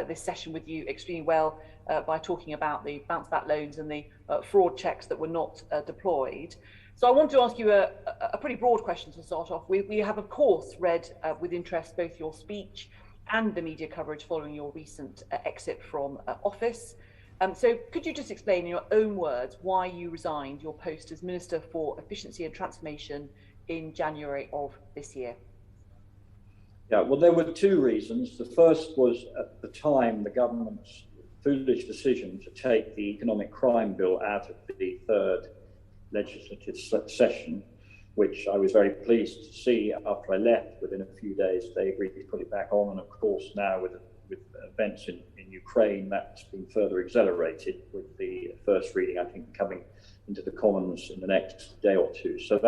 this session with you extremely well by talking about the bounce back loans and the fraud checks that were not deployed. So I want to ask you a pretty broad question to start off. We have, of course, read with interest both your speech and the media coverage following your recent exit from office. So could you just explain in your own words why you resigned your post as Minister for Efficiency and Transformation in January of this year? Yeah, well, there were two reasons. The first was, at the time, the government's foolish decision to take the economic crime bill out of the third legislative session, which I was very pleased to see after I left. Within a few days, they agreed to put it back on. And of course, now with events in Ukraine, that's been further accelerated with the first reading, I think, coming into the Commons in the next day or two. So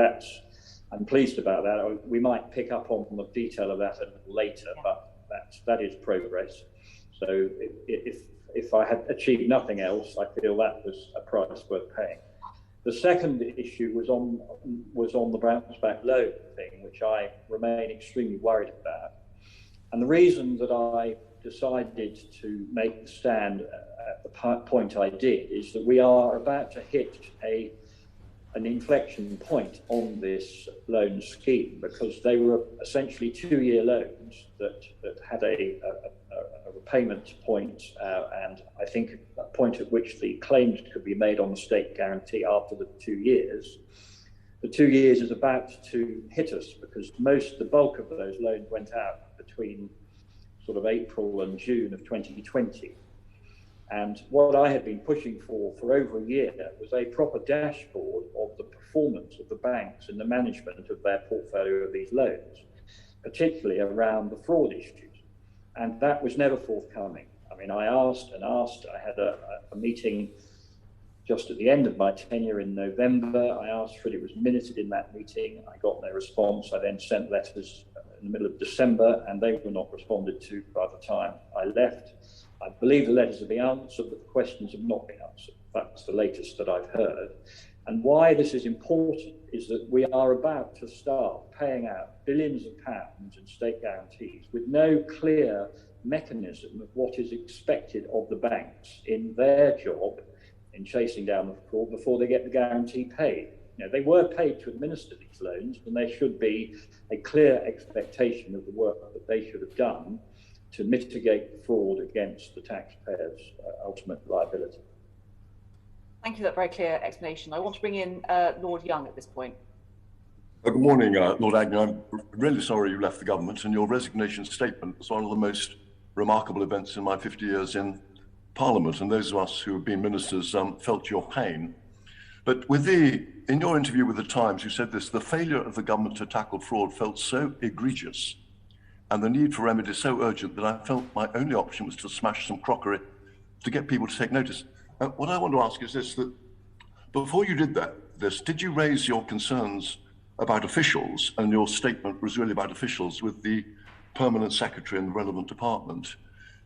I'm pleased about that. We might pick up on the detail of that a little later, but that is progress. So if I had achieved nothing else, I feel that was a price worth paying. The second issue was on the bounce back loan thing, which I remain extremely worried about. And the reason that I decided to make the stand at the point I did is that we are about to hit an inflection point on this loan scheme, because they were essentially 2-year loans that had a repayment point, and I think a point at which the claims could be made on the state guarantee after the 2 years. The 2 years is about to hit us, because the bulk of those loans went out between sort of April and June of 2020. And what I had been pushing for over a year was a proper dashboard of the performance of the banks and the management of their portfolio of these loans, particularly around the fraud issues. And that was never forthcoming. I mean, I asked and asked. I had a meeting just at the end of my tenure in November. I asked for it. It was minuted in that meeting. I got no response. I then sent letters in the middle of December, and they were not responded to by the time I left. I believe the letters have been answered, but the questions have not been answered. That's the latest that I've heard. And why this is important is that we are about to start paying out billions of pounds in state guarantees with no clear mechanism of what is expected of the banks in their job in chasing down the fraud before they get the guarantee paid. You know, they were paid to administer these loans, and there should be a clear expectation of the work that they should have done to mitigate the fraud against the taxpayers' ultimate liability. Thank you for that very clear explanation. I want to bring in Lord Young at this point. Good morning, Lord Agnew. I'm really sorry you left the government, and your resignation statement was one of the most remarkable events in my 50 years in Parliament, and those of us who have been ministers felt your pain. But in your interview with The Times, you said this: the failure of the government to tackle fraud felt so egregious and the need for remedy so urgent that I felt my only option was to smash some crockery to get people to take notice. What I want to ask is this: that before you did did you raise your concerns about officials, and your statement was really about officials, with the permanent secretary in the relevant department?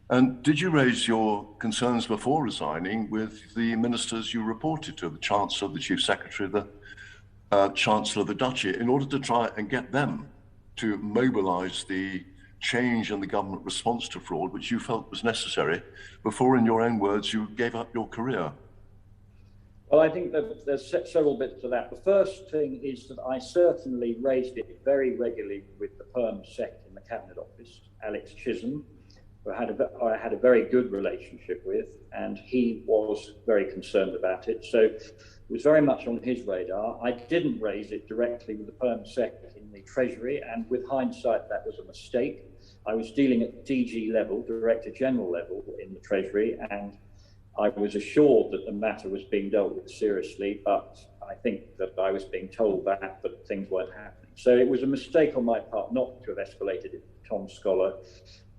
And did you raise your concerns before resigning with the ministers you reported to, the Chancellor, the Chief Secretary, the Chancellor of the Duchy, in order to try and get them to mobilise the change in the government response to fraud, which you felt was necessary, before, in your own words, you gave up your career? Well, I think that there's several bits to that. The first thing is that I certainly raised it very regularly with the Perm Sec in the Cabinet Office, Alex Chisholm, who I had a very good relationship with, and he was very concerned about it. So it was very much on his radar. I didn't raise it directly with the Perm Sec in the Treasury, and with hindsight, that was a mistake. I was dealing at DG level, Director General level in the Treasury, and I was assured that the matter was being dealt with seriously, but I think that I was being told that things weren't happening. So it was a mistake on my part not to have escalated it to Tom Scholar,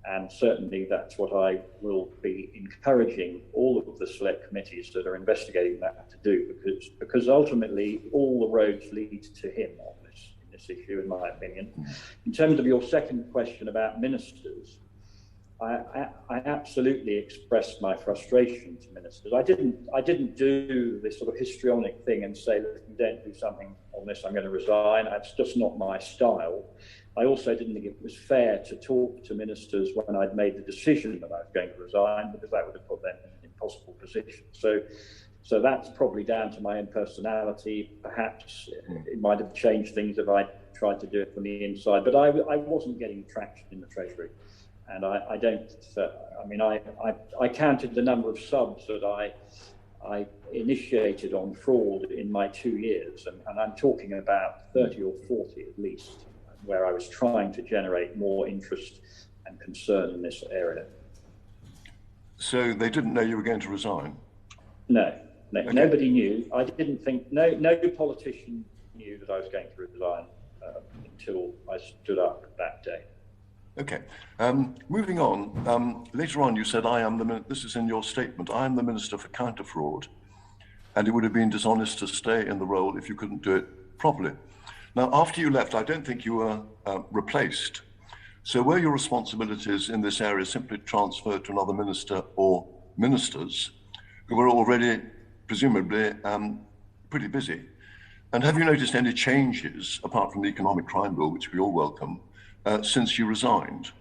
and certainly that's what I will be encouraging all of the select committees that are investigating that to do, because ultimately all the roads lead to him on this issue, in my opinion. In terms of your second question about ministers, I absolutely expressed my frustration to ministers. I didn't do this sort of histrionic thing and say, look, if you don't do something on this, I'm going to resign. That's just not my style. I also didn't think it was fair to talk to ministers when I'd made the decision that I was going to resign, because that would have put them in an impossible position. So that's probably down to my own personality. Perhaps it might have changed things if I tried to do it from the inside, but I wasn't getting traction in the Treasury. And I don't, I mean, I counted the number of subs that I initiated on fraud in my 2 years, and I'm talking about 30 or 40 at least, where I was trying to generate more interest and concern in this area. So they didn't know you were going to resign? No, Okay. Nobody knew. I didn't think, no politician knew that I was going to resign until I stood up that day. Okay. Moving on, later on you said, this is in your statement, I am the Minister for Counter Fraud, and it would have been dishonest to stay in the role if you couldn't do it properly. Now, after you left, I don't think you were replaced. So were your responsibilities in this area simply transferred to another minister or ministers who were already, presumably, pretty busy? And have you noticed any changes, apart from the economic crime bill, which we all welcome, since you resigned?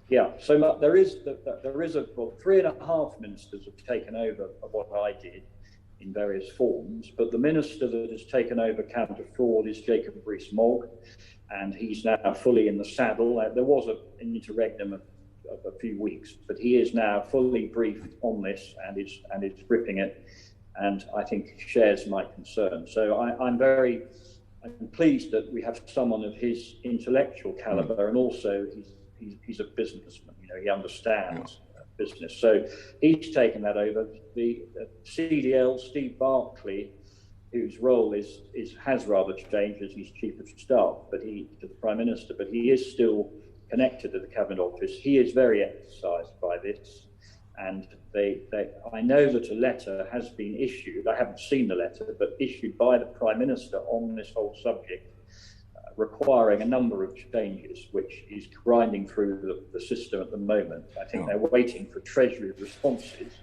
Yeah, so there is 3.5 ministers have taken over of what I did in various forms, but the minister that has taken over counter fraud is ReesMogg, and he's now fully in the saddle. There was an interregnum of a few weeks, but he is now fully briefed on this and is gripping it, and I think shares my concern. So I'm pleased that we have someone of his intellectual caliber, and also he's a businessman. You know, he understands business. So he's taken that over. The CDL, Steve Barclay, whose role has rather changed as he's chief of staff, to the Prime Minister, but he is still connected to the Cabinet Office. He is very exercised by this, and I know that a letter has been issued. I haven't seen the letter, but issued by the Prime Minister on this whole subject, requiring a number of changes, which is grinding through the system at the moment. I think they're waiting for Treasury responses,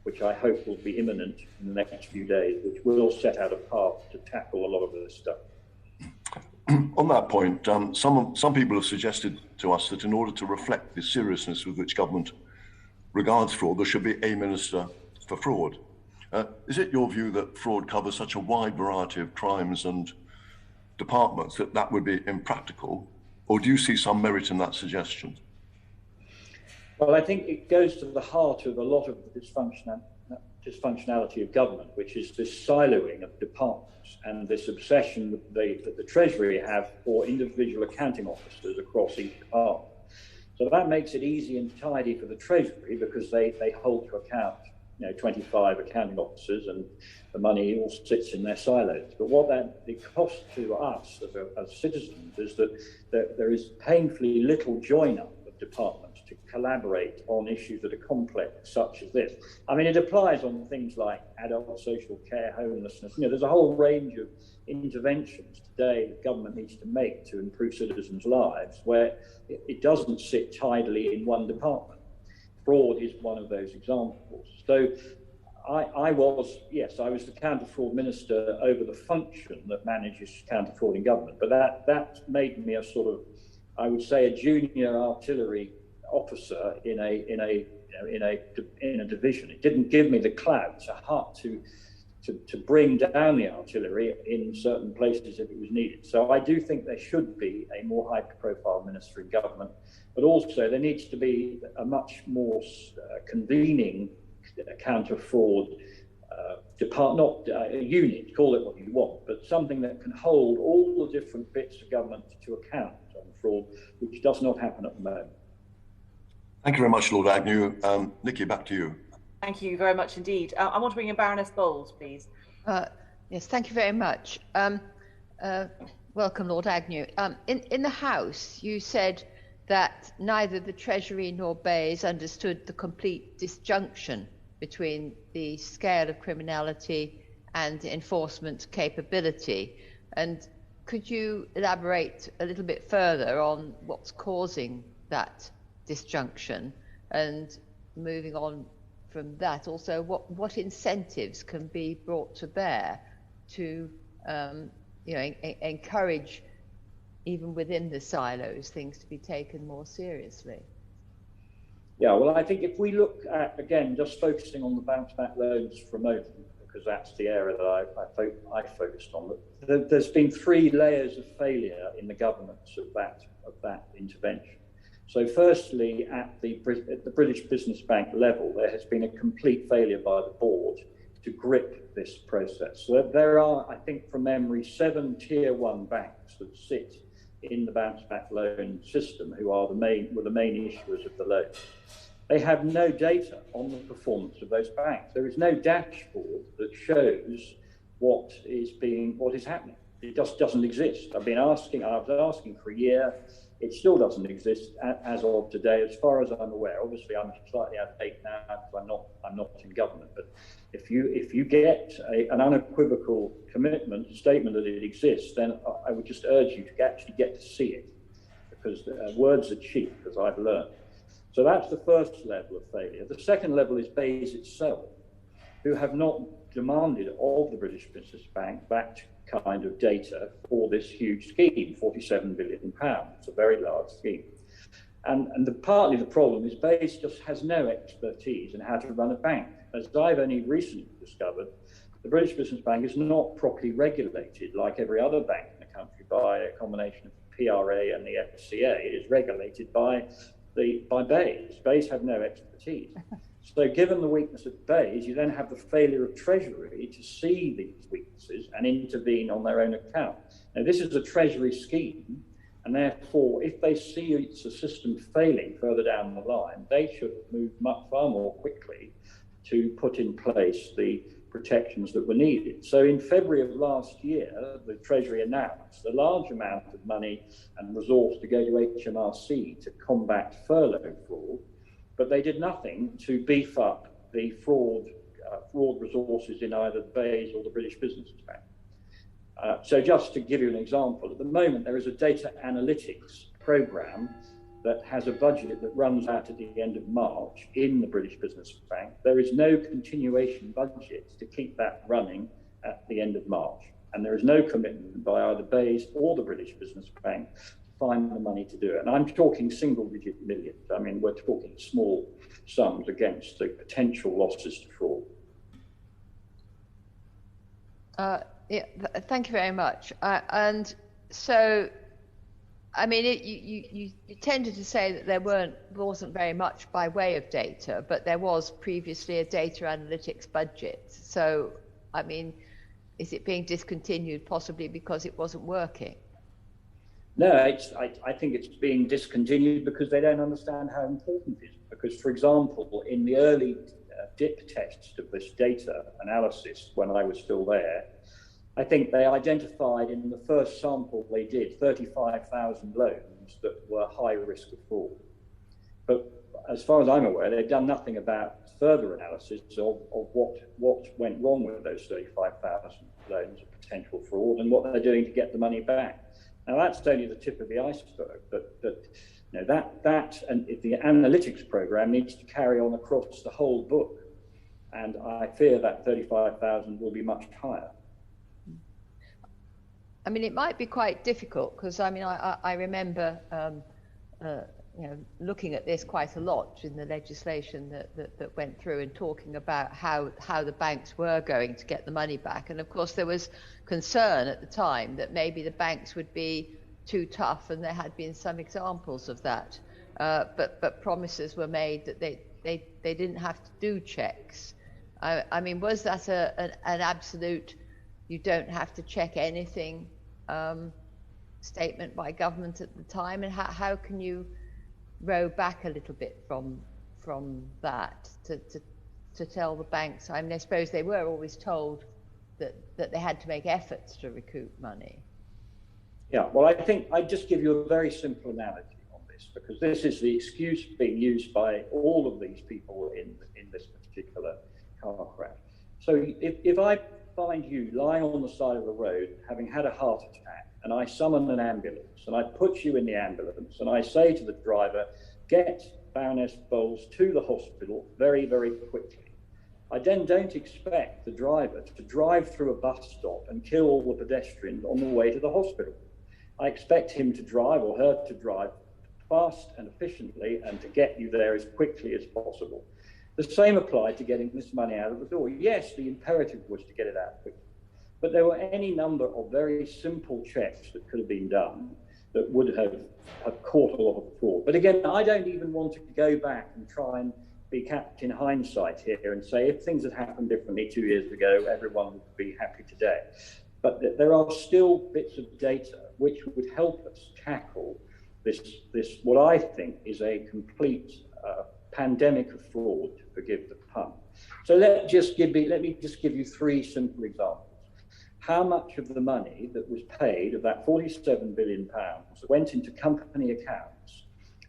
which I hope will be imminent in the next few days, which will set out a path to tackle a lot of this stuff. On that point, some people have suggested to us that in order to reflect the seriousness with which government regards fraud, there should be a minister for fraud. Is it your view that fraud covers such a wide variety of crimes and departments that would be impractical, or do you see some merit in that suggestion? Well, I think it goes to the heart of a lot of the dysfunctionality of government, which is this siloing of departments and this obsession that the Treasury have for individual accounting officers across each department. So that makes it easy and tidy for the Treasury, because they hold to account 25 accounting officers, and the money all sits in their silos. But what it costs to us as citizens is that there is painfully little join-up of departments to collaborate on issues that are complex, such as this. I mean, it applies on things like adult social care, homelessness. There's a whole range of interventions today that government needs to make to improve citizens' lives, where it doesn't sit tidily in one department. Fraud is one of those examples. So I was the counter fraud minister over the function that manages counter fraud in government. But that made me a sort of, I would say, a junior artillery officer in a division. It didn't give me the clout to bring down the artillery in certain places if it was needed. So I do think there should be a more high-profile minister in government, but also there needs to be a much more convening counter-fraud department, not a unit, call it what you want, but something that can hold all the different bits of government to account on fraud, which does not happen at the moment. Thank you very much, Lord Agnew. Nikki, back to you. Thank you very much indeed. I want to bring in Baroness Bowles, please. Yes, thank you very much. Welcome, Lord Agnew. In the House, you said that neither the Treasury nor BEIS understood the complete disjunction between the scale of criminality and enforcement capability. And could you elaborate a little bit further on what's causing that disjunction? And moving on from that, also what incentives can be brought to bear to encourage even within the silos, things to be taken more seriously. Yeah, well, I think if we look at, again, just focusing on the bounce back loans for a moment, because that's the area that I focused on, there's been 3 layers of failure in the governance of that intervention. So firstly, at the British Business Bank level, there has been a complete failure by the board to grip this process. So there are, I think from memory, 7 tier 1 banks that sit in the bounce back loan system who are the main issuers of the loan. They have no data on the performance of those banks. There is no dashboard that shows what is happening. It just doesn't exist. I was asking for a year. It still doesn't exist as of today, as far as I'm aware. Obviously, I'm slightly out of date now because I'm not in government. But if you get an unequivocal statement that it exists, then I would just urge you to actually get to see it, because words are cheap, as I've learned. So that's the first level of failure. The second level is BEIS itself, who have not demanded of the British Business Bank that kind of data for this huge scheme, £47 billion. It's a very large scheme. And partly the problem is BEIS just has no expertise in how to run a bank. As I've only recently discovered, the British Business Bank is not properly regulated like every other bank in the country by a combination of the PRA and the FCA. It is regulated by BEIS. BEIS have no expertise. So given the weakness of BEIS, you then have the failure of Treasury to see these weaknesses and intervene on their own account. Now, this is a Treasury scheme, and therefore, if they see it's a system failing further down the line, they should move far more quickly to put in place the protections that were needed. So in February of last year, the Treasury announced a large amount of money and resource to go to HMRC to combat furlough fraud, but they did nothing to beef up the fraud resources in either the BEIS or the British Business Bank. So just to give you an example, at the moment there is a data analytics program that has a budget that runs out at the end of March in the British Business Bank. There is no continuation budget to keep that running at the end of March. And there is no commitment by either BEIS or the British Business Bank to find the money to do it. And I'm talking single-digit millions. I mean, we're talking small sums against the potential losses to fraud. Thank you very much. And so, I mean, you tended to say that there wasn't very much by way of data, but there was previously a data analytics budget. So, I mean, is it being discontinued possibly because it wasn't working? No, I think it's being discontinued because they don't understand how important it is. Because, for example, in the early dip test of this data analysis, when I was still there, I think they identified in the first sample they did 35,000 loans that were high risk of fraud. But as far as I'm aware, they've done nothing about further analysis of what went wrong with those 35,000 loans of potential fraud and what they're doing to get the money back. Now that's only the tip of the iceberg, but you know, that and the analytics program needs to carry on across the whole book, and I fear that 35,000 will be much higher. I mean, it might be quite difficult because I mean, I remember you know, looking at this quite a lot in the legislation that went through and talking about how the banks were going to get the money back. And of course, there was concern at the time that maybe the banks would be too tough, and there had been some examples of that. But promises were made that they didn't have to do checks. I mean, was that an absolute you don't have to check anything statement by government at the time? And how can you row back a little bit from that to tell the banks? I mean, I suppose they were always told that they had to make efforts to recoup money. Yeah, well, I think I'd just give you a very simple analogy on this, because this is the excuse being used by all of these people in this particular car crash. So if I find you lying on the side of the road having had a heart attack, and I summon an ambulance and I put you in the ambulance and I say to the driver, get Baroness Bowles to the hospital very, very quickly, I then don't expect the driver to drive through a bus stop and kill all the pedestrians on the way to the hospital. I expect him to drive, or her to drive, fast and efficiently, and to get you there as quickly as possible. The same applied to getting this money out of the door. Yes, the imperative was to get it out quickly, but there were any number of very simple checks that could have been done that would have caught a lot of fraud. But again, I don't even want to go back and try and be Captain Hindsight here and say if things had happened differently 2 years ago, everyone would be happy today. But there are still bits of data which would help us tackle this what I think is a complete pandemic of fraud, to forgive the pun. So let me just give you three simple examples. How much of the money that was paid, of that £47 billion, went into company accounts,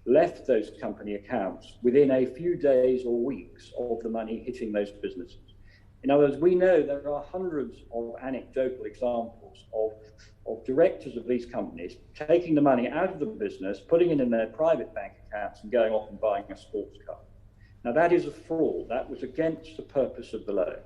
left those company accounts within a few days or weeks of the money hitting those businesses? In other words, we know there are hundreds of anecdotal examples of directors of these companies taking the money out of the business, putting it in their private bank accounts and going off and buying a sports car. Now that is a fraud. That was against the purpose of the loan.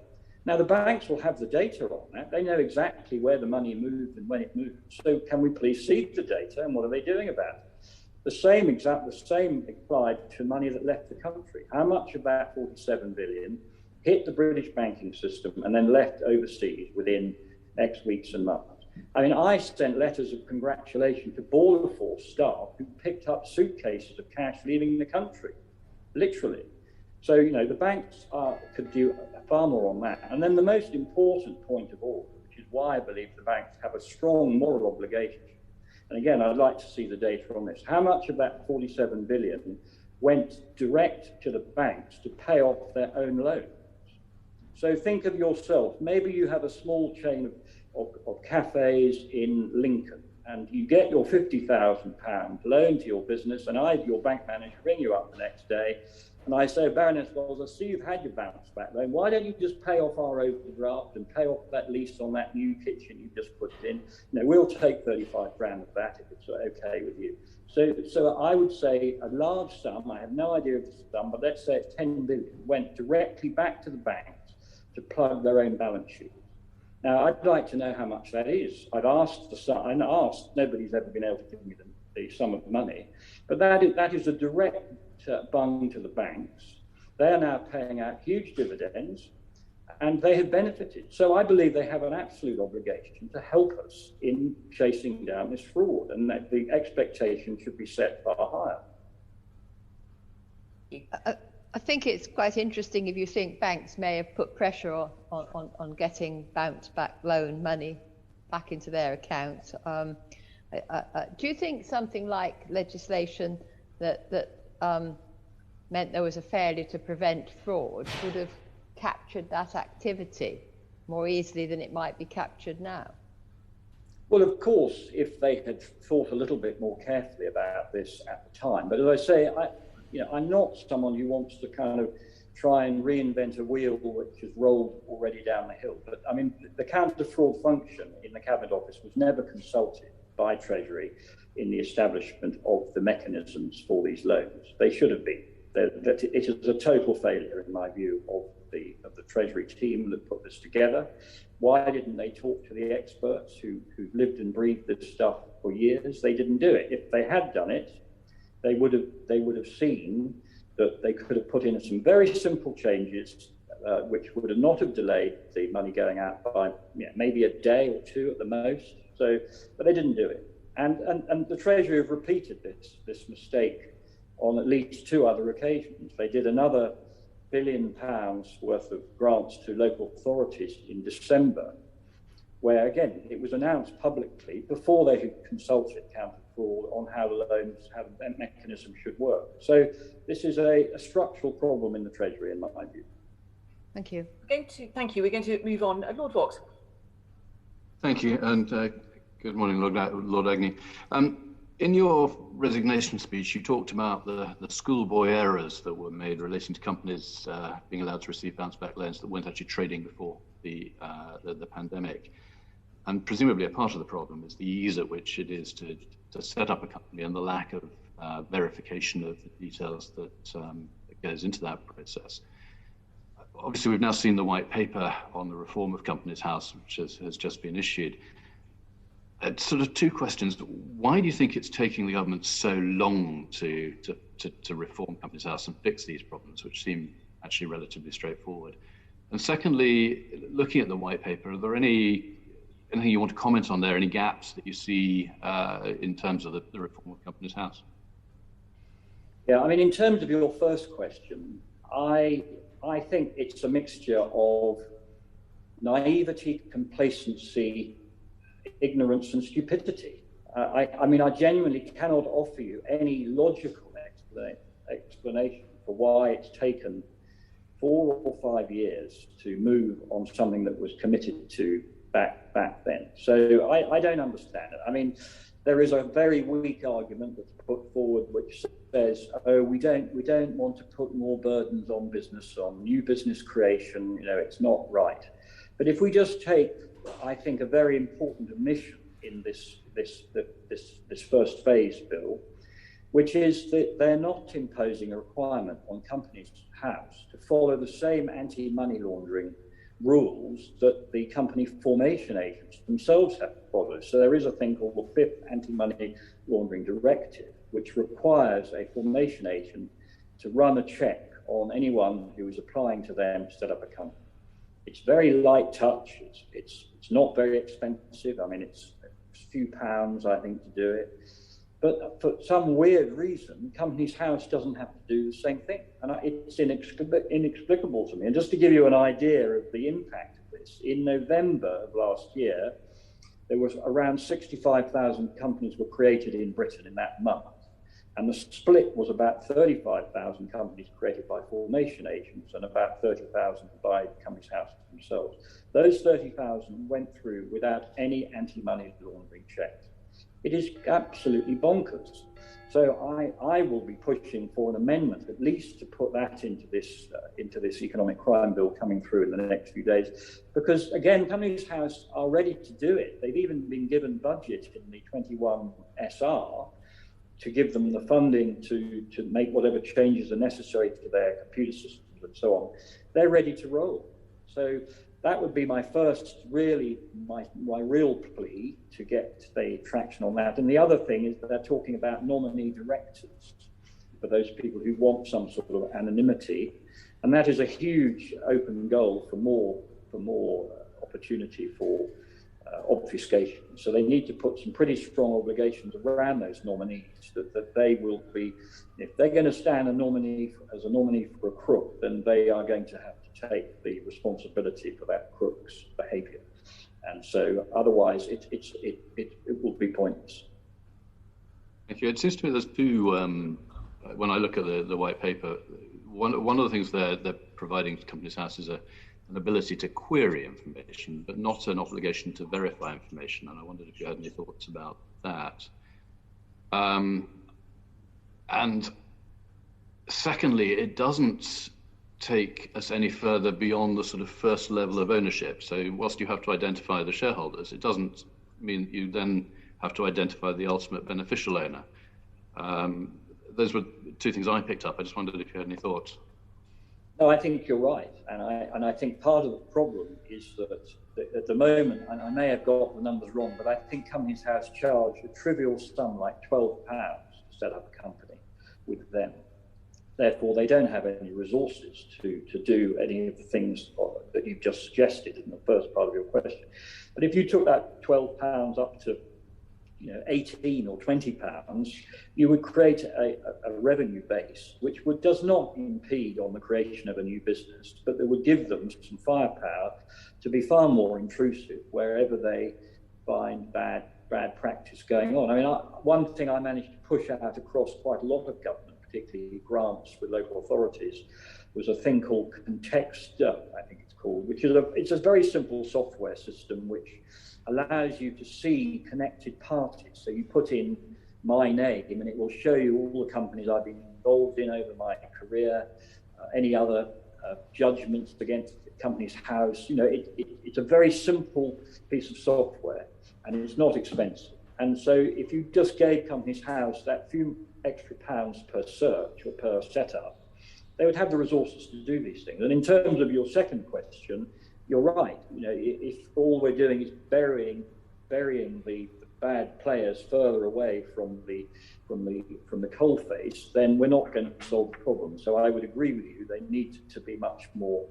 Now the banks will have the data on that. They know exactly where the money moved and when it moved. So can we please see the data, and what are they doing about it? The same applied to money that left the country. How much of that 47 billion hit the British banking system and then left overseas within X weeks and months? I mean, I sent letters of congratulation to border force staff who picked up suitcases of cash leaving the country, literally. So, you know, the banks could do far more on that. And then the most important point of all, which is why I believe the banks have a strong moral obligation. And again, I'd like to see the data on this. How much of that 47 billion went direct to the banks to pay off their own loans? So think of yourself. Maybe you have a small chain of cafes in Lincoln, and you get your £50,000 loan to your business, and your bank manager, ring you up the next day, and I say, Baroness Wells, I see you've had your bounce back loan. Why don't you just pay off our overdraft and pay off that lease on that new kitchen you just put in? You know, we'll take 35 grand of that if it's okay with you. So I would say a large sum, I have no idea of the sum, but let's say it's 10 billion, went directly back to the banks to plug their own balance sheets. Now, I'd like to know how much that is. I've asked the sum, nobody's ever been able to give me the sum of money, but that is a direct bung to the banks. They are now paying out huge dividends, and they have benefited. So I believe they have an absolute obligation to help us in chasing down this fraud, and that the expectation should be set far higher. I think it's quite interesting if you think banks may have put pressure on getting bounce back loan money back into their accounts. Do you think something like legislation that meant there was a failure to prevent fraud would have captured that activity more easily than it might be captured now? Well, of course, if they had thought a little bit more carefully about this at the time. But as I say, I'm not someone who wants to kind of try and reinvent a wheel which has rolled already down the hill. But I mean, the counter-fraud function in the Cabinet Office was never consulted by Treasury in the establishment of the mechanisms for these loans. They should have been. It is a total failure, in my view, of the Treasury team that put this together. Why didn't they talk to the experts who've lived and breathed this stuff for years? They didn't do it. If they had done it, they would have seen that they could have put in some very simple changes, which would have not have delayed the money going out by maybe a day or two at the most. But they didn't do it. And the Treasury have repeated this mistake on at least two other occasions. They did another £1 billion worth of grants to local authorities in December, where again, it was announced publicly before they had consulted counter-fraud on how the mechanism should work. So this is a structural problem in the Treasury, in my view. Thank you. Thank you. We're going to move on. Lord Fox. Thank you, and good morning, Lord Agnew. In your resignation speech, you talked about the schoolboy errors that were made relating to companies being allowed to receive bounce-back loans that weren't actually trading before the pandemic. And presumably a part of the problem is the ease at which it is to set up a company and the lack of verification of the details that goes into that process. Obviously, we've now seen the white paper on the reform of Companies House, which has just been issued. Sort of two questions. Why do you think it's taking the government so long to reform Companies House and fix these problems, which seem actually relatively straightforward? And secondly, looking at the white paper, are there anything you want to comment on there, any gaps that you see in terms of the reform of Companies House? Yeah, I mean, in terms of your first question, I think it's a mixture of naivety, complacency, ignorance and stupidity. I mean, I genuinely cannot offer you any logical explanation for why it's taken 4 or 5 years to move on something that was committed to back then. So I don't understand it. I mean, there is a very weak argument that's put forward which says, oh, we don't want to put more burdens on business, on new business creation, it's not right. But if we just take, I think, a very important omission in this first phase bill, which is that they're not imposing a requirement on Companies House to follow the same anti-money laundering rules that the company formation agents themselves have to follow. So there is a thing called the 5th Anti-Money Laundering Directive, which requires a formation agent to run a check on anyone who is applying to them to set up a company. It's very light touch. It's not very expensive. I mean, it's a few pounds, I think, to do it. But for some weird reason, Companies House doesn't have to do the same thing. And it's inexplicable to me. And just to give you an idea of the impact of this, in November of last year, there was around 65,000 companies were created in Britain in that month. And the split was about 35,000 companies created by formation agents and about 30,000 by Companies House themselves. Those 30,000 went through without any anti-money laundering checks. It is absolutely bonkers. So I will be pushing for an amendment, at least to put that into this economic crime bill coming through in the next few days. Because again, Companies House are ready to do it. They've even been given budget in the 21 SR to give them the funding to make whatever changes are necessary to their computer systems and so on. They're ready to roll. So that would be my first, really, my real plea to get the traction on that. And the other thing is that they're talking about nominee directors for those people who want some sort of anonymity. And that is a huge open goal for more opportunity for obfuscation. So they need to put some pretty strong obligations around those nominees that they will be, if they're going to stand as a nominee for a crook, then they are going to have to take the responsibility for that crook's behavior. And so otherwise it will be pointless. Thank you. It seems to me there's two, when I look at the white paper, one of the things they're providing to Companies House is an ability to query information, but not an obligation to verify information. And I wondered if you had any thoughts about that. And secondly, it doesn't take us any further beyond the sort of first level of ownership. So whilst you have to identify the shareholders, it doesn't mean you then have to identify the ultimate beneficial owner. Those were two things I picked up. I just wondered if you had any thoughts. No, I think you're right. And I think part of the problem is that at the moment, and I may have got the numbers wrong, but I think Companies House charge a trivial sum like £12 to set up a company with them. Therefore, they don't have any resources to do any of the things that you've just suggested in the first part of your question. But if you took that £12 up to 18 or £20, you would create a revenue base which does not impede on the creation of a new business, but that would give them some firepower to be far more intrusive wherever they find bad practice going on. I mean, one thing I managed to push out across quite a lot of government, particularly grants with local authorities, was a thing called Contexta, I think it's called, which is it's a very simple software system which allows you to see connected parties. So you put in my name and it will show you all the companies I've been involved in over my career, any other judgments against Companies House. It's a very simple piece of software and it's not expensive. And so if you just gave Companies House that few extra pounds per search or per setup, they would have the resources to do these things. And in terms of your second question, you're right. If all we're doing is burying the bad players further away from the coalface, then we're not going to solve the problem. So I would agree with you. They need to be much more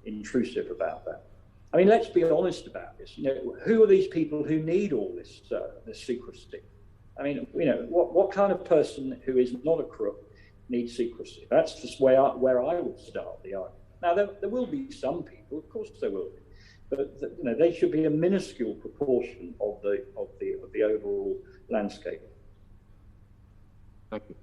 intrusive about that. I mean, let's be honest about this. Who are these people who need all this secrecy? I mean, what kind of person who is not a crook needs secrecy? That's just where I would start the argument. Now, there will be some people, of course there will be, but they should be a minuscule proportion of the overall landscape. Thank you.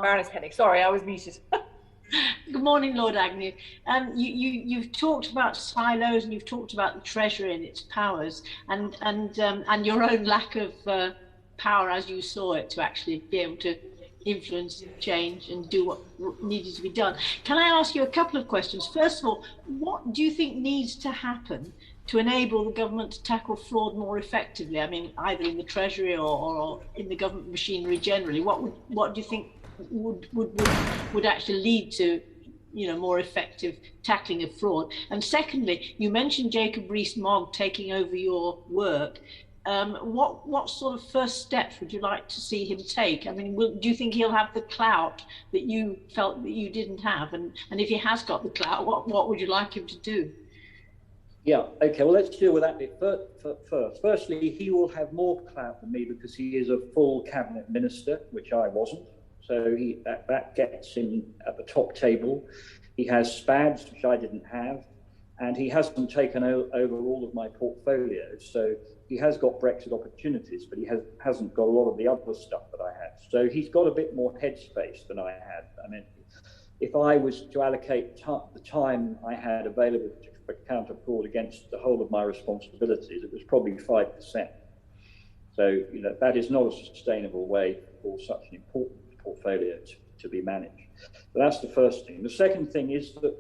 Baroness Hennig, sorry, I was muted. Good morning, Lord Agnew. You've talked about silos, and you've talked about the Treasury and its powers, and your own lack of power as you saw it to actually be able to influence change and do what needed to be done. Can I ask you a couple of questions? First of all, what do you think needs to happen to enable the government to tackle fraud more effectively? I mean, either in the Treasury or in the government machinery generally. What do you think would actually lead to more effective tackling of fraud? And secondly, you mentioned Jacob Rees-Mogg taking over your work. What sort of first steps would you like to see him take? I mean, do you think he'll have the clout that you felt that you didn't have? And if he has got the clout, what would you like him to do? Yeah, okay, well, let's deal with that bit first. Firstly, he will have more clout than me because he is a full cabinet minister, which I wasn't. So that gets him at the top table. He has SPADs, which I didn't have, and he hasn't taken over all of my portfolio. So he has got Brexit opportunities, but he hasn't got a lot of the other stuff that I had. So he's got a bit more headspace than I had. I mean, if I was to allocate the time I had available for counter fraud against the whole of my responsibilities, it was probably 5%. So that is not a sustainable way for such an important portfolio to be managed. So that's the first thing. The second thing is that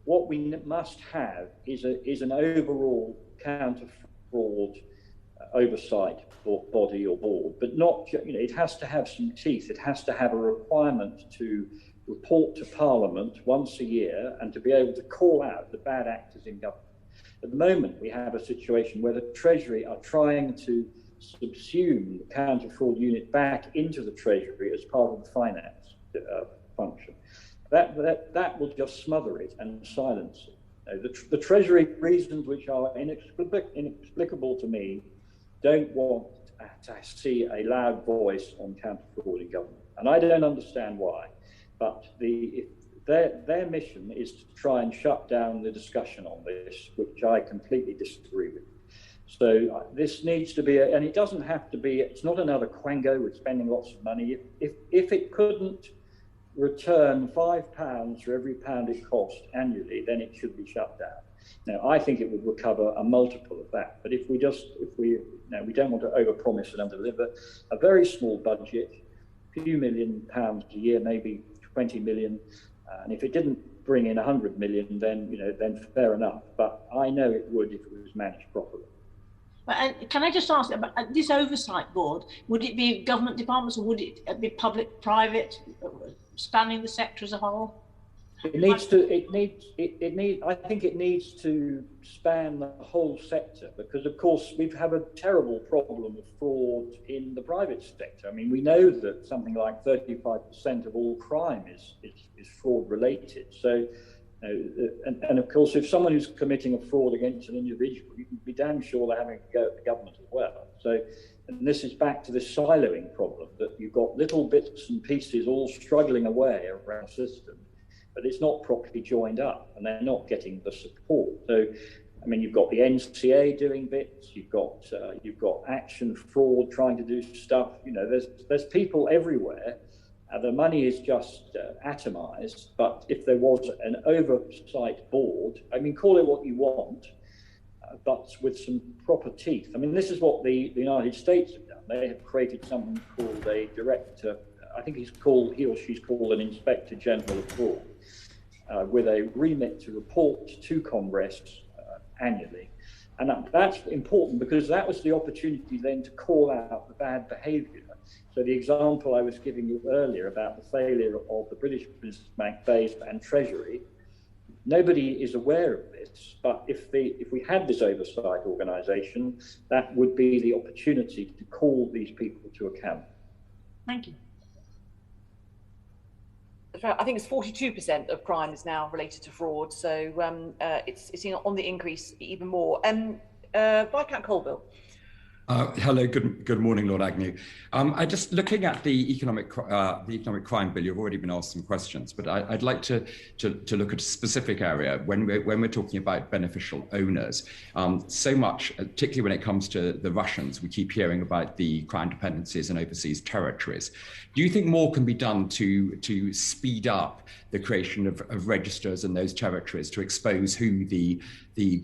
what we must have is an overall counter fraud oversight body or board, but not, it has to have some teeth. It has to have a requirement to report to Parliament once a year and to be able to call out the bad actors in government. At the moment, we have a situation where the Treasury are trying to subsume the counter fraud unit back into the Treasury as part of the finance function. That will just smother it and silence it. The Treasury, reasons which are inexplicable to me, don't want to see a loud voice on counter fraud in government, and I don't understand why. But their mission is to try and shut down the discussion on this, which I completely disagree with. So this needs to be, and it doesn't have to be, it's not another quango with spending lots of money. If it couldn't return £5 for every pound it cost annually, then it should be shut down. Now, I think it would recover a multiple of that. But we don't want to overpromise and underdeliver. A very small budget, a few £1 million a year, maybe 20 million. And if it didn't bring in 100 million, then fair enough. But I know it would if it was managed properly. And can I just ask about this oversight board? Would it be government departments, or would it be public, private, spanning the sector as a whole? I think it needs to span the whole sector, because of course we have a terrible problem of fraud in the private sector. I mean, we know that something like 35% of all crime is fraud related. So, and of course, if someone who's committing a fraud against an individual, you can be damn sure they're having to go at the government as well. So, and this is back to this siloing problem, that you've got little bits and pieces all struggling away around the system, but it's not properly joined up, and they're not getting the support. So, I mean, you've got the NCA doing bits, you've got Action Fraud trying to do stuff. There's people everywhere. The money is just atomized. But if there was an oversight board, I mean, call it what you want, but with some proper teeth. I mean, this is what the United States have done. They have created something called a director. I think he or she's called an Inspector General of Fraud, with a remit to report to Congress annually. And that's important, because that was the opportunity then to call out the bad behaviour. So the example I was giving you earlier about the failure of the British Business Bank, BEIS and Treasury, Nobody is aware of this, but if we had this oversight organisation, that would be the opportunity to call these people to account. Thank you. I think it's 42% of crime is now related to fraud, so it's on the increase even more. Viscount Colville. Hello, good morning, Lord Agnew. I just looking at the economic crime bill. You've already been asked some questions, but I'd like to look at a specific area when we're talking about beneficial owners. So much, particularly when it comes to the Russians, we keep hearing about the crown dependencies and overseas territories. Do you think more can be done to speed up the creation of registers in those territories to expose who the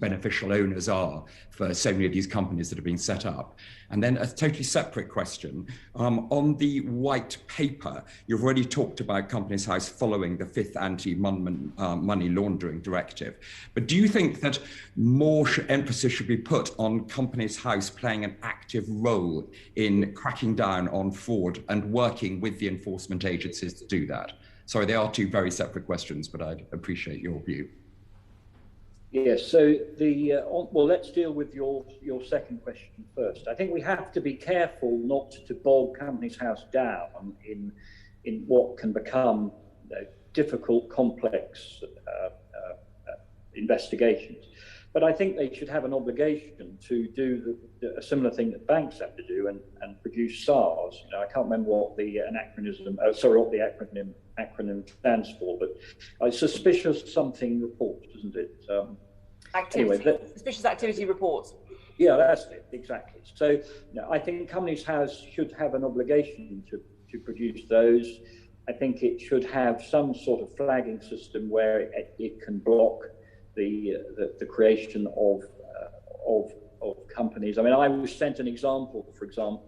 beneficial owners are for so many of these companies that are being set up? And then a totally separate question, on the white paper, you've already talked about Companies House following the 5th anti-money laundering directive. But do you think that more emphasis should be put on Companies House playing an active role in cracking down on fraud and working with the enforcement agencies to do that? Sorry, they are two very separate questions, but I'd appreciate your view. Yes, so well, let's deal with your second question first. I think we have to be careful not to bog Companies House down in what can become difficult, complex investigations. But I think they should have an obligation to do a similar thing that banks have to do and produce SARS. I can't remember what the acronym stands for, but suspicious something reports, isn't it? Suspicious activity reports. Yeah, that's it, exactly. So I think Companies House should have an obligation to produce those. I think it should have some sort of flagging system where it can block the creation of companies. I mean, I was sent an example, for example,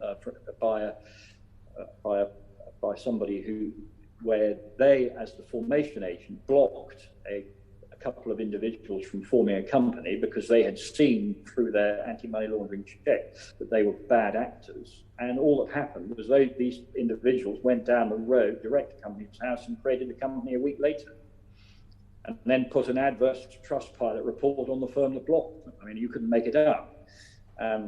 by somebody where they, as the formation agent, blocked a couple of individuals from forming a company because they had seen through their anti-money laundering check that they were bad actors. And all that happened was these individuals went down the road, direct to Companies House, and created a company a week later, and then put an adverse Trustpilot report on the firm that blocked them. I mean, you couldn't make it up.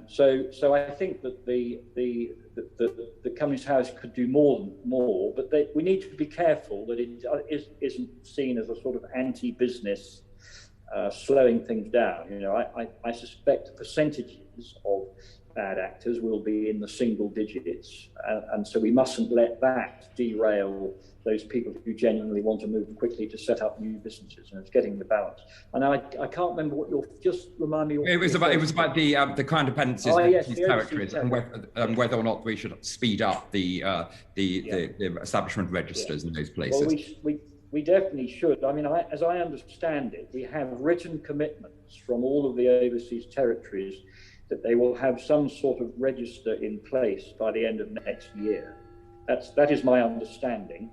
So I think that the Companies House could do more, but we need to be careful that it isn't seen as a sort of anti-business, slowing things down. I suspect the percentages of bad actors will be in the single digits, and so we mustn't let that derail those people who genuinely want to move quickly to set up new businesses, and it's getting the balance. And I can't remember what just remind me. It was about the crown dependencies in these territories and whether or not we should speed up the establishment registers in those places. Well, we definitely should. I mean, as I understand it, we have written commitments from all of the overseas territories that they will have some sort of register in place by the end of next year. That is my understanding.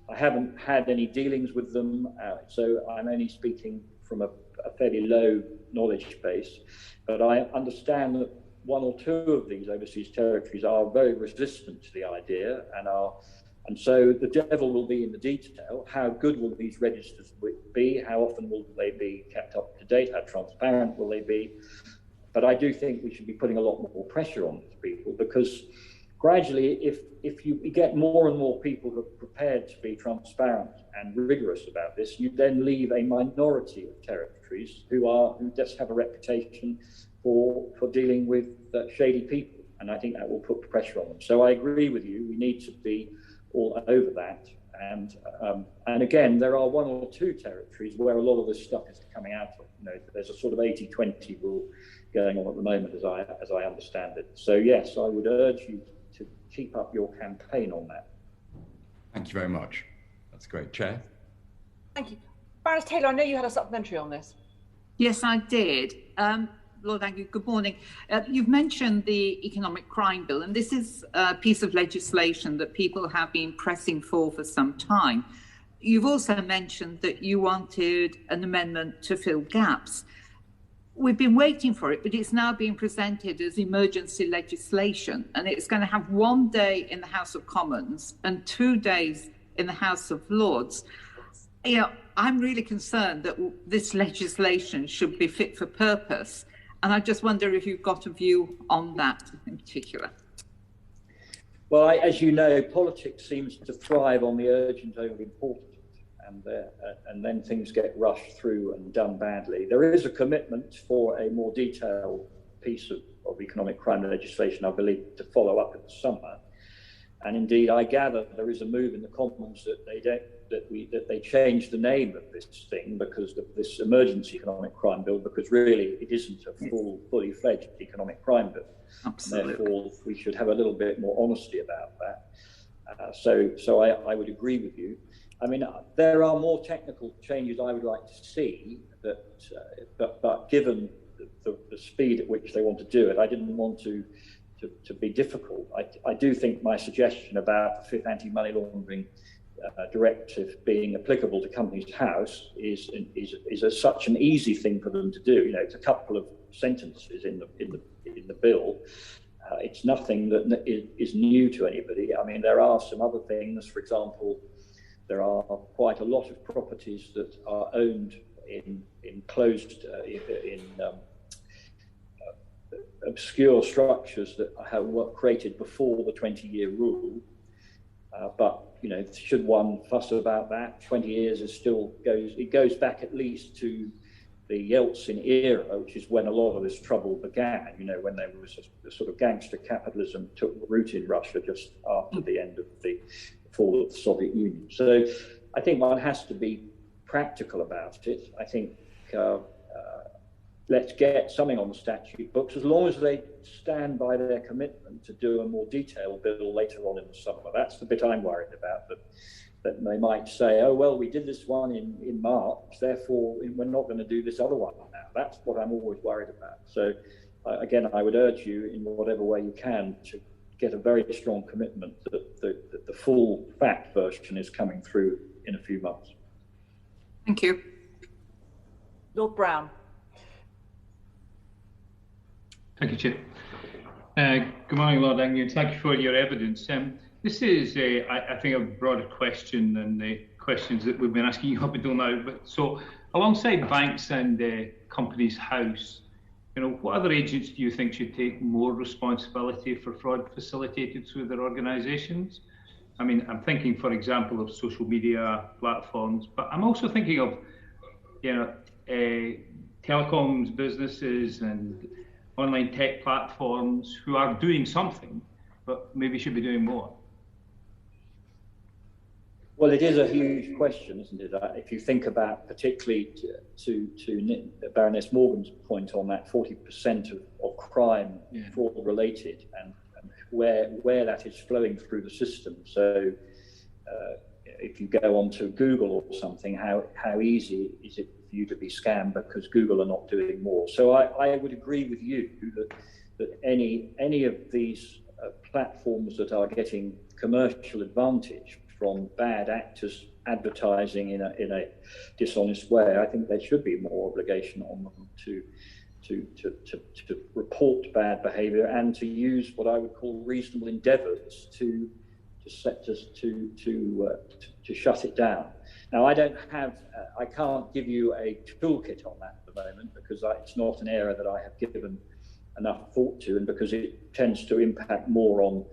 I haven't had any dealings with them, so I'm only speaking from a fairly low knowledge base. But I understand that one or two of these overseas territories are very resistant to the idea, and so the devil will be in the detail. How good will these registers be? How often will they be kept up to date? How transparent will they be? But I do think we should be putting a lot more pressure on these people, because gradually, if you get more and more people who are prepared to be transparent and rigorous about this, you then leave a minority of territories who just have a reputation for dealing with shady people, and I think that will put pressure on them. So I agree with you. We need to be all over that, and again, there are one or two territories where a lot of this stuff is coming out of. There's a sort of 80-20 rule going on at the moment, as I understand it. So yes, I would urge you to keep up your campaign on that. Thank you very much. That's great. Chair? Thank you. Baroness Taylor, I know you had a supplementary on this. Yes, I did. Lord Agnew, good morning. You've mentioned the economic crime bill, and this is a piece of legislation that people have been pressing for some time. You've also mentioned that you wanted an amendment to fill gaps. We've been waiting for it, but it's now being presented as emergency legislation, and it's going to have 1 day in the House of Commons and 2 days in the House of Lords. I'm really concerned that this legislation should be fit for purpose. And I just wonder if you've got a view on that in particular. Well, as you know, politics seems to thrive on the urgent over important, and then things get rushed through and done badly. There is a commitment for a more detailed piece of economic crime legislation, I believe, to follow up in the summer. And indeed, I gather there is a move in the Commons that they change the name of this thing because of this emergency economic crime bill, because really it isn't a fully fledged economic crime bill. Absolutely. And therefore, we should have a little bit more honesty about that. So I would agree with you. I mean, there are more technical changes I would like to see, but given the speed at which they want to do it, I didn't want to be difficult. I do think my suggestion about the fifth anti-money laundering directive being applicable to Companies House is such an easy thing for them to do. You know, it's a couple of sentences in the bill. It's nothing that is new to anybody. I mean, there are some other things. For example, there are quite a lot of properties that are owned in obscure structures that were created before the 20-year rule. But you know, should one fuss about that? 20 years is still goes back at least to the Yeltsin era, which is when a lot of this trouble began. You know, when there was a sort of gangster capitalism took root in Russia just after the end of the fall of the Soviet Union. So I think one has to be practical about it. I think let's get something on the statute books, as long as they stand by their commitment to do a more detailed bill later on in the summer. That's the bit I'm worried about, that they might say, oh, well, we did this one in March, therefore we're not going to do this other one now. That's what I'm always worried about. So again, I would urge you in whatever way you can to get a very strong commitment that the full fact version is coming through in a few months. Thank you. Lord Brown. Thank you, Chair. Good morning, Lord Agnew. Thank you for your evidence. This is, I think, a broader question than the questions that we've been asking you up until now. But so, alongside banks and Companies House, you know, what other agents do you think should take more responsibility for fraud facilitated through their organisations? I mean, I'm thinking, for example, of social media platforms, but I'm also thinking of, you know, telecoms businesses and online tech platforms who are doing something, but maybe should be doing more. Well, it is a huge question, isn't it? If you think about, particularly to Baroness Morgan's point on that 40% of crime fraud related, and where that is flowing through the system. So if you go onto Google or something, how easy is it for you to be scammed because Google are not doing more? So I would agree with you that any of these platforms that are getting commercial advantage from bad actors advertising in a dishonest way, I think there should be more obligation on them to report bad behaviour and to use what I would call reasonable endeavours to shut it down. Now, I can't give you a toolkit on that at the moment because it's not an area that I have given enough thought to, and because it tends to impact more on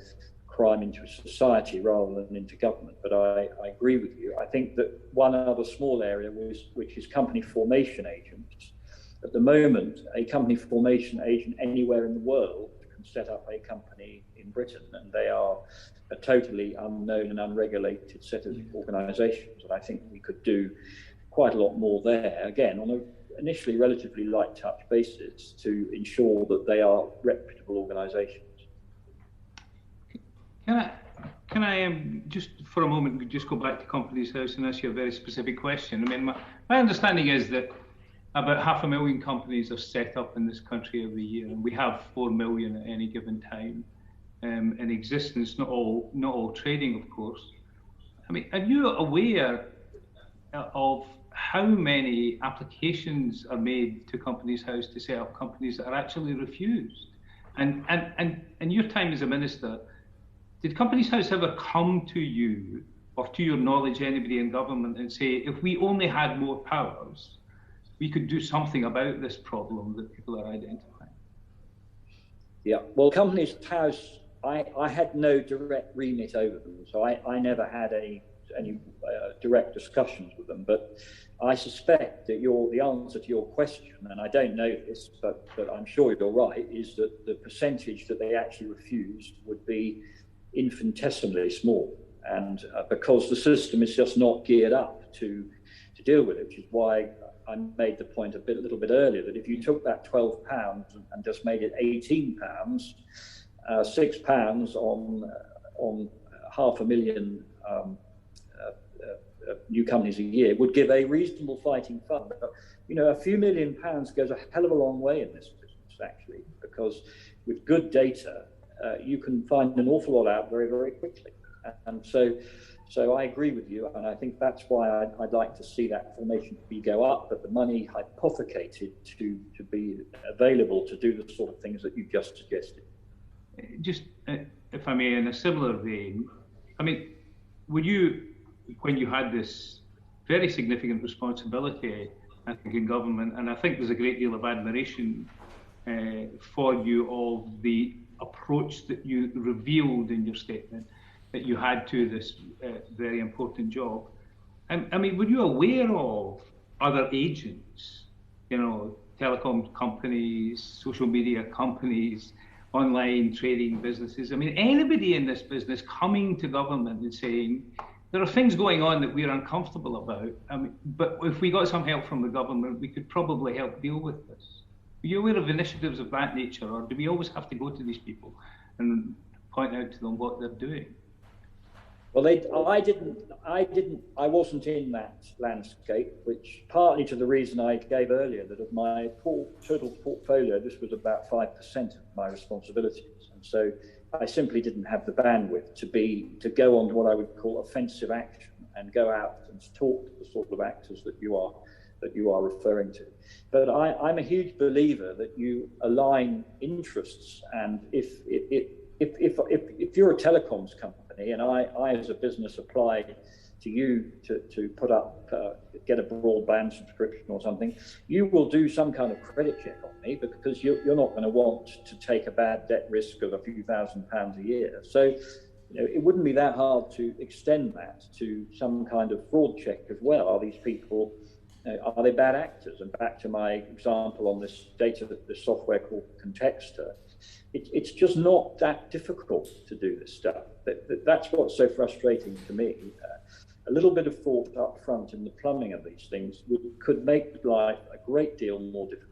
crime into society rather than into government. But I agree with you. I think that one other small area which is company formation agents. At the moment, a company formation agent anywhere in the world can set up a company in Britain, and they are a totally unknown and unregulated set of organisations. And I think we could do quite a lot more there, again, on an initially relatively light touch basis to ensure that they are reputable organisations. Can I just for a moment just go back to Companies House and ask you a very specific question? I mean, my understanding is that about 500,000 companies are set up in this country every year, and we have 4 million at any given time in existence. Not all trading, of course. I mean, are you aware of how many applications are made to Companies House to set up companies that are actually refused? And in your time as a minister, did Companies House ever come to you or to your knowledge, anybody in government, and say, if we only had more powers, we could do something about this problem that people are identifying? Yeah, well, Companies House, I had no direct remit over them, so I never had any direct discussions with them. But I suspect that the answer to your question, and I don't know this, but I'm sure you're right, is that the percentage that they actually refused would be infinitesimally small, and because the system is just not geared up to deal with it, which is why I made the point a little bit earlier that if you took that £12 and just made it £18, £6 on 500,000 new companies a year would give a reasonable fighting fund. But, you know, a few £1 million goes a hell of a long way in this business, actually, because with good data, you can find an awful lot out very, very quickly. And so I agree with you, and I think that's why I'd like to see that formation fee go up, but the money hypothecated to be available to do the sort of things that you just suggested. Just, if I may, in a similar vein, I mean, would you, when you had this very significant responsibility, I think, in government, and I think there's a great deal of admiration for you of the approach that you revealed in your statement that you had to this very important job. I mean, were you aware of other agents, you know, telecom companies, social media companies, online trading businesses? I mean, anybody in this business coming to government and saying, there are things going on that we're uncomfortable about, I mean, but if we got some help from the government, we could probably help deal with this. Are you aware of initiatives of that nature, or do we always have to go to these people and point out to them what they're doing? Well, I wasn't in that landscape, which partly to the reason I gave earlier, that of my total portfolio, this was about 5% of my responsibilities. And so I simply didn't have the bandwidth to go on to what I would call offensive action and go out and talk to the sort of actors that you are referring to. But I'm a huge believer that you align interests, and if you're a telecoms company and I as a business apply to you to put up, get a broadband subscription or something, you will do some kind of credit check on me, because you're not going to want to take a bad debt risk of a few £1,000s a year. So, you know, it wouldn't be that hard to extend that to some kind of fraud check as well. Are these people, are they bad actors? And back to my example on this this software called Contextor, it's just not that difficult to do this stuff. That's what's so frustrating to me. A little bit of thought up front in the plumbing of these things could make life a great deal more difficult.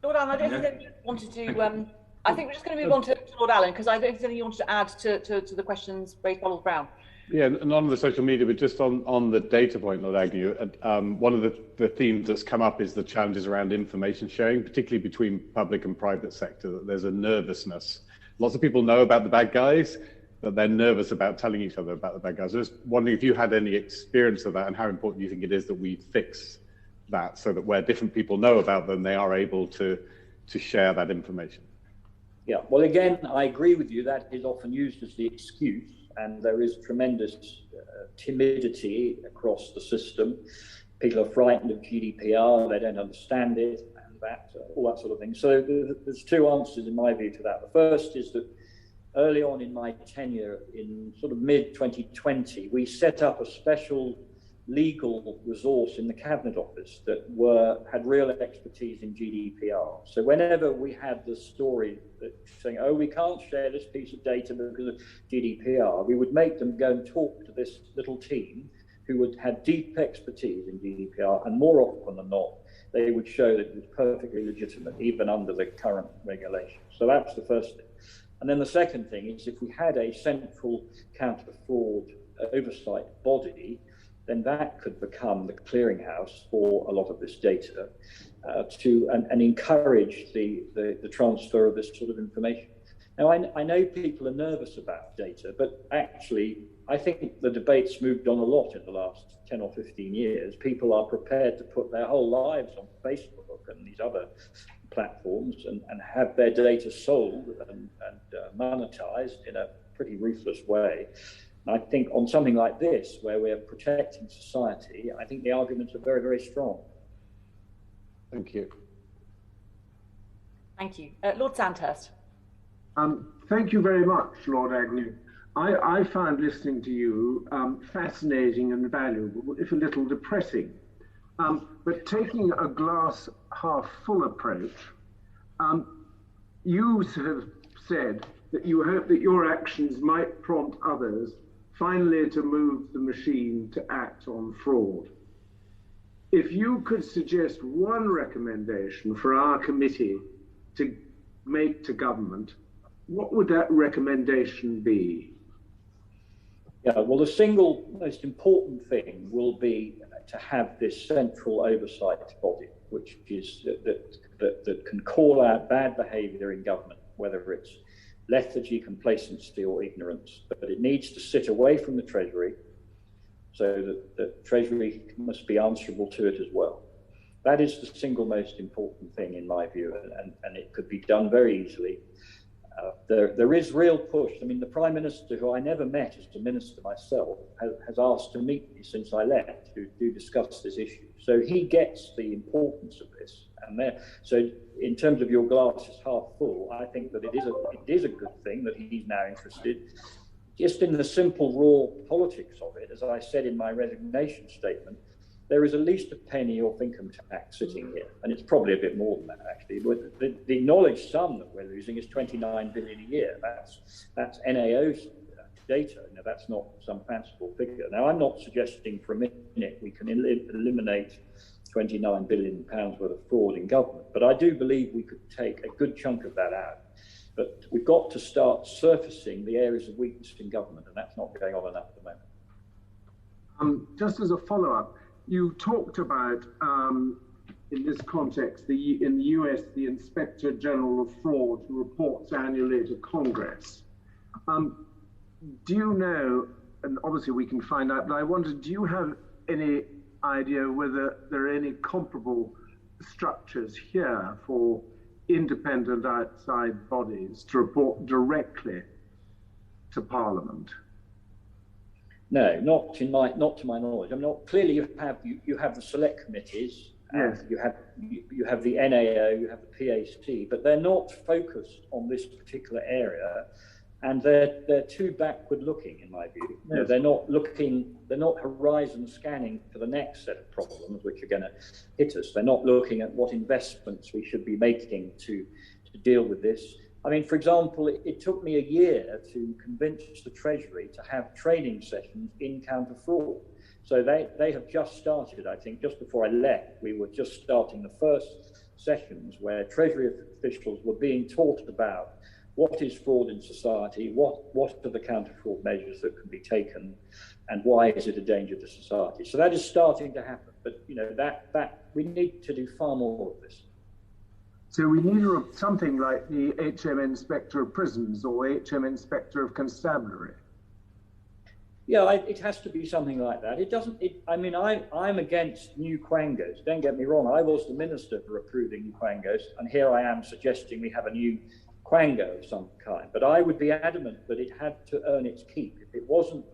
Lord Allen, I don't think you wanted to. I think we're just going to move on to Lord Allen, because I don't think there's anything you wanted to add to the questions raised by Lord Brown. Yeah, and on the social media, but just on the data point, Lord Agnew, one of the themes that's come up is the challenges around information sharing, particularly between public and private sector, that there's a nervousness. Lots of people know about the bad guys, but they're nervous about telling each other about the bad guys. I was just wondering if you had any experience of that, and how important you think it is that we fix that, so that where different people know about them, they are able to share that information. Yeah, well, again, I agree with you. That is often used as the excuse. And there is tremendous timidity across the system. People are frightened of GDPR, they don't understand it, and all that sort of thing. So there's two answers in my view to that. The first is that early on in my tenure, in sort of mid-2020, we set up a special legal resource in the Cabinet Office that had real expertise in GDPR. So whenever we had the story saying, oh, we can't share this piece of data because of GDPR, we would make them go and talk to this little team who had deep expertise in GDPR, and more often than not, they would show that it was perfectly legitimate, even under the current regulations. So that's the first thing. And then the second thing is, if we had a central counter-fraud oversight body, then that could become the clearinghouse for a lot of this data and encourage the transfer of this sort of information. Now, I know people are nervous about data, but actually, I think the debate's moved on a lot in the last 10 or 15 years. People are prepared to put their whole lives on Facebook and these other platforms and have their data sold and monetized in a pretty ruthless way. And I think on something like this, where we're protecting society, I think the arguments are very, very strong. Thank you. Thank you. Lord Sandhurst. Thank you very much, Lord Agnew. I found listening to you fascinating and valuable, if a little depressing. But taking a glass half full approach, you have said that you hope that your actions might prompt others finally to move the machine to act on fraud. If you could suggest one recommendation for our committee to make to government, what would that recommendation be? Yeah, well, the single most important thing will be to have this central oversight body, which is that can call out bad behaviour in government, whether it's lethargy, complacency or ignorance. But it needs to sit away from the Treasury, so that the Treasury must be answerable to it as well. That is the single most important thing in my view, and it could be done very easily. There is real push. I mean, the Prime Minister, who I never met as a minister myself, has asked to meet me since I left to discuss this issue. So he gets the importance of this. And so in terms of your glass is half full, I think that it is a good thing that he's now interested. Just in the simple raw politics of it, as I said in my resignation statement, there is at least a penny off income tax sitting here, and it's probably a bit more than that actually. But the acknowledged sum that we're losing is 29 billion a year. That's NAO's data. Now, that's not some fanciful figure. Now, I'm not suggesting for a minute we can eliminate 29 billion pounds worth of fraud in government, but I do believe we could take a good chunk of that out. But we've got to start surfacing the areas of weakness in government, and that's not going on enough at the moment. Just as a follow-up, you talked about, in this context, in the US, the Inspector General of Fraud reports annually to Congress. Do you know, and obviously we can find out, but I wondered, do you have any idea whether there are any comparable structures here for independent outside bodies to report directly to Parliament? No, not to my knowledge. I mean, clearly you have the select committees, yes. you have the NAO, you have the PAC, but they're not focused on this particular area, and they're too backward looking in my view. Yes. You know, they're not horizon scanning for the next set of problems which are going to hit us. They're not looking at what investments we should be making to deal with this. I mean, for example, it took me a year to convince the Treasury to have training sessions in counter fraud. So they have just started, I think, just before I left, we were just starting the first sessions where Treasury officials were being taught about what is fraud in society, what are the counter fraud measures that can be taken, and why is it a danger to society. So that is starting to happen, but you know, that we need to do far more of this. So we need something like the HM Inspector of Prisons or HM Inspector of Constabulary. Yeah, it has to be something like that. I mean, I'm against new quangos. Don't get me wrong. I was the minister for approving new quangos, and here I am suggesting we have a new quango of some kind. But I would be adamant that it had to earn its keep. If it wasn't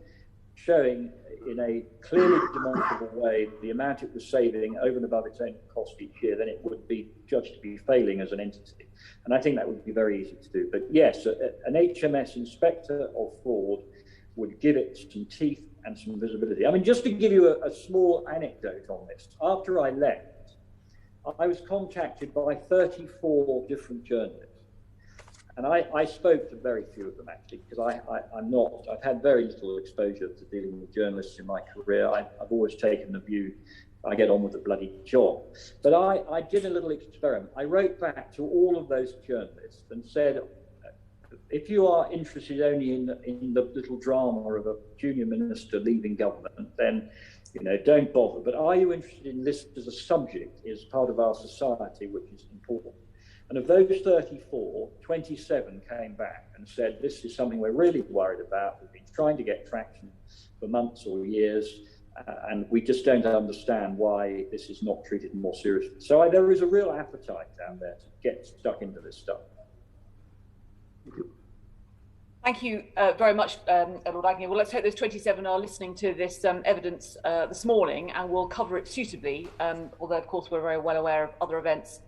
showing in a clearly demonstrable way the amount it was saving over and above its own cost each year, then it would be judged to be failing as an entity. And I think that would be very easy to do. But yes, an HMS Inspector of Fraud would give it some teeth and some visibility. I mean, just to give you a small anecdote on this, after I left, I was contacted by 34 different journalists. And I spoke to very few of them, actually, because I've had very little exposure to dealing with journalists in my career. I've always taken the view, I get on with the bloody job. But I did a little experiment. I wrote back to all of those journalists and said, if you are interested only in the little drama of a junior minister leaving government, then you know, don't bother. But are you interested in this as a subject, as part of our society, which is important? And of those 34, 27 came back and said, this is something we're really worried about. We've been trying to get traction for months or years, and we just don't understand why this is not treated more seriously. So there is a real appetite down there to get stuck into this stuff. Thank you very much, Lord Agnew. Well, let's hope those 27 are listening to this evidence this morning, and we'll cover it suitably, although, of course, we're very well aware of other events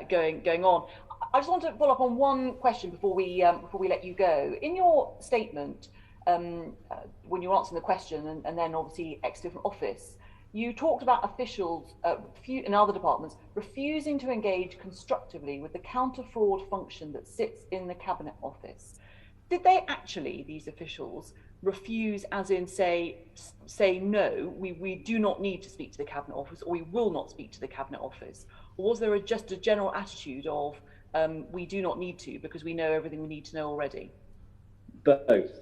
going on. I just want to follow up on one question before we let you go. In your statement, when you were answering the question, and then obviously exited from office, you talked about officials in other departments refusing to engage constructively with the counter-fraud function that sits in the Cabinet Office. Did they actually, these officials, refuse, as in say no, we do not need to speak to the Cabinet Office, or we will not speak to the Cabinet Office? Or was there just a general attitude of we do not need to because we know everything we need to know already? Both.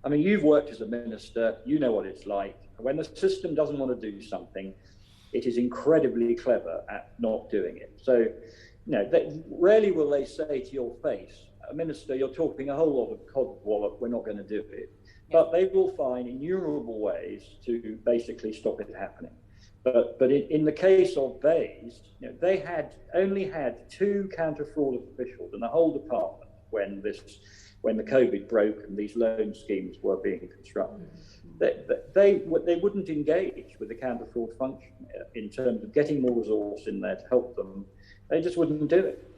I mean, you've worked as a minister, you know what it's like. When the system doesn't want to do something, it is incredibly clever at not doing it. So, rarely will they say to your face, Minister, you're talking a whole lot of codswallop, we're not going to do it. But they will find innumerable ways to basically stop it happening. But in the case of Bays, they had only had 2 counter-fraud officials in the whole department when the COVID broke and these loan schemes were being constructed. They wouldn't engage with the counter-fraud function in terms of getting more resource in there to help them. They just wouldn't do it.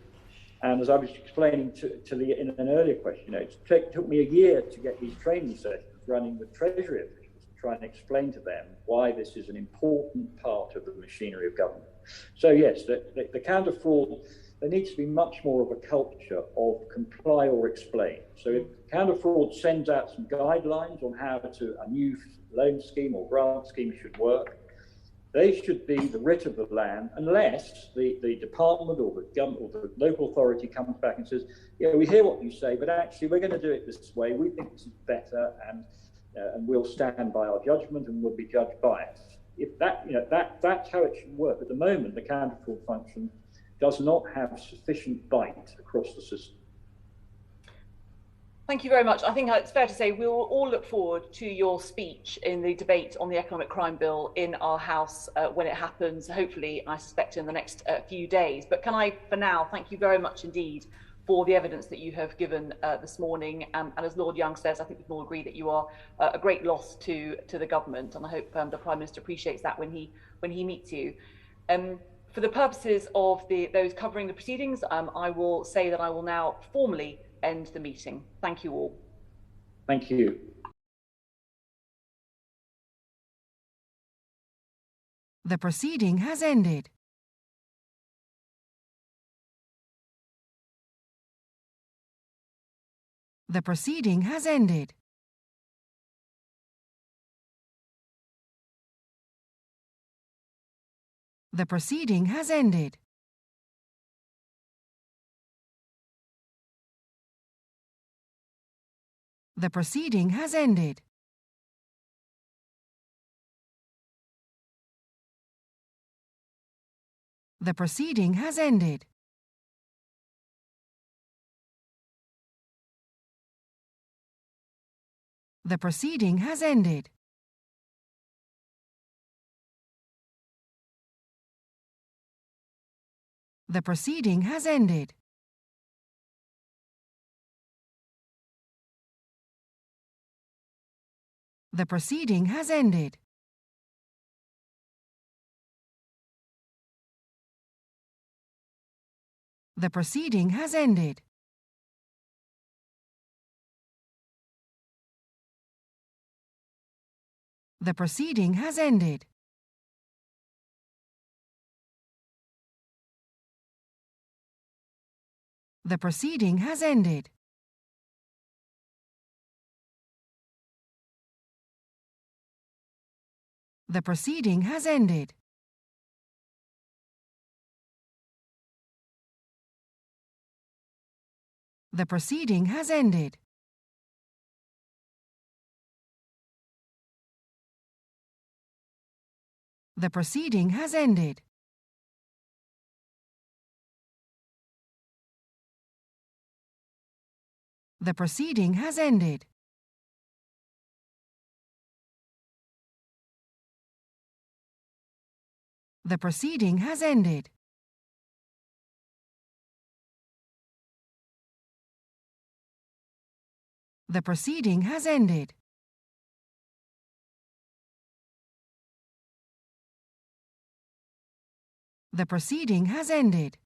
And as I was explaining in an earlier question, it took me a year to get these training sessions running with Treasury officials to try and explain to them why this is an important part of the machinery of government. So yes, the counter-fraud, there needs to be much more of a culture of comply or explain. So if counter-fraud sends out some guidelines on how a new loan scheme or grant scheme should work, they should be the writ of the land, unless the department or the government or the local authority comes back and says, we hear what you say, but actually we're going to do it this way. We think this is better, and we'll stand by our judgment and we'll be judged by it. If that's how it should work. At the moment, the counter-fraud function does not have sufficient bite across the system. Thank you very much. I think it's fair to say we will all look forward to your speech in the debate on the economic crime bill in our House when it happens, hopefully, I suspect, in the next few days. But can I, for now, thank you very much indeed for the evidence that you have given this morning. And as Lord Young says, I think we can all agree that you are a great loss to the government. And I hope the Prime Minister appreciates that when he meets you. For the purposes of those covering the proceedings, I will say that I will now formally end the meeting. Thank you all. Thank you. The proceeding has ended. The proceeding has ended. The proceeding has ended. The proceeding has ended. The proceeding has ended. The proceeding has ended. The proceeding has ended. The proceeding has ended. The proceeding has ended. The proceeding has ended. The proceeding has ended. The proceeding has ended. The proceeding has ended. The proceeding has ended. The proceeding has ended. The proceeding has ended. The proceeding has ended. The proceeding has ended.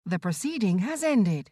The proceeding has ended.